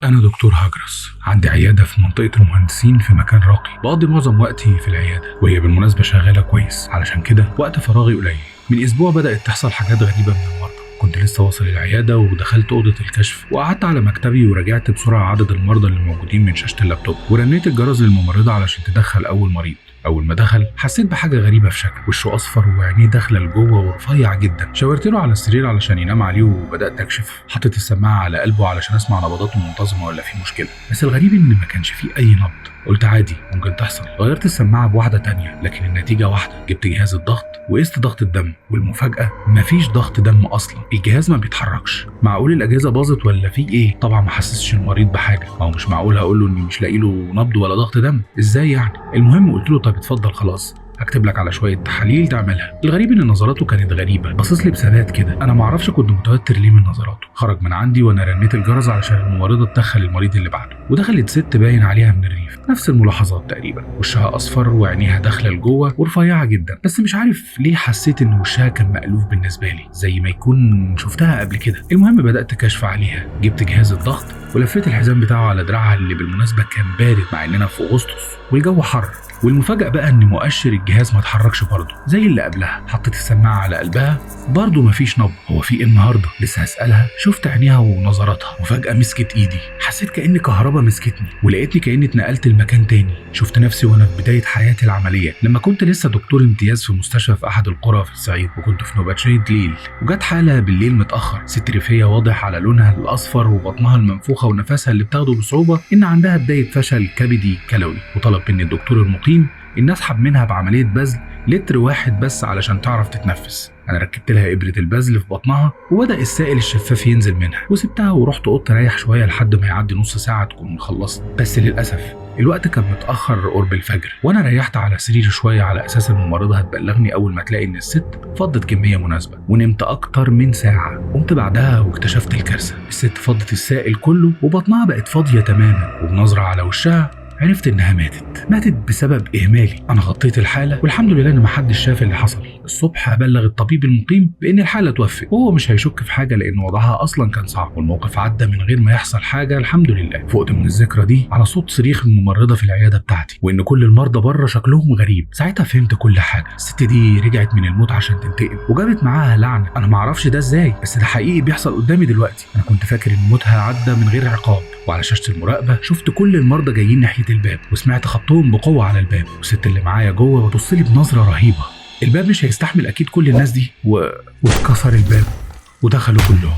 أنا دكتور هجرس، عندي عيادة في منطقة المهندسين في مكان راقي. بقضي معظم وقتي في العيادة، وهي بالمناسبة شغالة كويس. علشان كده وقت فراغي قليل. من أسبوع بدأت تحصل حاجات غريبة من المرضى. كنت لسه واصل العيادة ودخلت أوضة الكشف وقعدت على مكتبي وراجعت بسرعة عدد المرضى اللي موجودين من شاشة اللابتوب، ورنيت الجرس للممرضة علشان تدخل أول مريض. أول ما دخل حسيت بحاجة غريبة في شكله، وشه أصفر وعينيه داخلة لجوه ورفيع جدا. شاورت له على السرير علشان ينام عليه وبدأت أكشف. حطيت السماعة على قلبه علشان أسمع نبضاته منتظمة ولا في مشكلة، بس الغريب إن ما كانش فيه أي نبض. قلت عادي ممكن تحصل. غيرت السماعة بواحدة تانية لكن النتيجة واحدة. جبت جهاز الضغط وقست ضغط الدم، والمفاجأة مفيش ضغط دم أصلا. الجهاز ما بيتحركش. معقول الأجهزة باظت ولا في إيه؟ طبعا ما حسسش المريض بحاجة. ما هو مش معقول هقول له إني مش لاقي له نبض ولا ضغط دم، إزاي يعني؟ المهم قلت له طب اتفضل خلاص، هكتب لك على شويه تحاليل تعملها. الغريب ان نظراته كانت غريبه، باصص لي بثبات كده. انا ما اعرفش كنت متوتر ليه من نظراته. خرج من عندي وانا رنيت الجرس علشان الممرضه تدخل المريض اللي بعده، ودخلت ست باين عليها من الريف. نفس الملاحظات تقريبا، وشها اصفر وعينيها داخله لجوه ورفيعه جدا. بس مش عارف ليه حسيت ان وشها كان مألوف بالنسبه لي، زي ما يكون شفتها قبل كده. المهم بدات كشف عليها. جبت جهاز الضغط ولفيت الحزام بتاعه على دراعها اللي بالمناسبه كان بارد مع اننا في اغسطس والجو حر. والمفاجأة بقى ان مؤشر الجهاز ما اتحركش برضه زي اللي قبلها. حطيت السماعة على قلبها برضه مفيش نبض. هو في ايه النهارده؟ لسه هسألها. شفت عينيها ونظراتها وفجأة مسكت ايدي. حسيت كأن كهربا مسكتني ولقيتني كأني اتنقلت لمكان تاني. شفت نفسي وانا في بداية حياتي العملية لما كنت لسه دكتور امتياز في مستشفى في احد القرى في الصعيد، وكنت في نوباتشية ليل. وجت حالة بالليل متأخر، ست ريفية واضح على لونها الاصفر وبطنها المنفوخة ونفسها اللي بتاخده بصعوبة ان عندها بداية فشل كبدي كلوي. وطلب مني الدكتور المقيم ان اسحب منها بعمليه بذل لتر واحد بس علشان تعرف تتنفس. انا ركبت لها ابره البذل في بطنها وبدا السائل الشفاف ينزل منها، وسبتها ورحت اوضتي اريح شويه لحد ما يعدي نص ساعه تكون خلصت. بس للاسف الوقت كان متاخر قرب الفجر، وانا ريحت على سريري شويه على اساس الممرضه هتبلغني اول ما تلاقي ان الست فضت كميه مناسبه. ونمت اكتر من ساعه. قمت بعدها واكتشفت الكارثه. الست فضت السائل كله وبطنها بقت فاضيه تماما، وبنظره على وشها عرفت انها ماتت بسبب اهمالي. انا غطيت الحاله والحمد لله ان محدش شاف اللي حصل. الصبح هبلغ الطبيب المقيم بان الحاله توفت، وهو مش هيشك في حاجه لان وضعها اصلا كان صعب، والموقف عدى من غير ما يحصل حاجه الحمد لله. فقت من الذكرى دي على صوت صريخ الممرضه في العياده بتاعتي، وان كل المرضى بره شكلهم غريب. ساعتها فهمت كل حاجه. الست دي رجعت من الموت عشان تنتقم وجابت معاها لعنه. انا ما اعرفش ده ازاي، بس ده حقيقي بيحصل قدامي دلوقتي. انا كنت فاكر ان موتها عدى من غير عقاب. وعلى شاشه المراقبه شفت كل المرضى جايين ناحيه الباب، وسمعت خبطهم بقوه على الباب، والست اللي معايا جوه بتبص لي بنظره رهيبه. الباب مش هيستحمل اكيد كل الناس دي واتكسر الباب ودخلوا كلهم.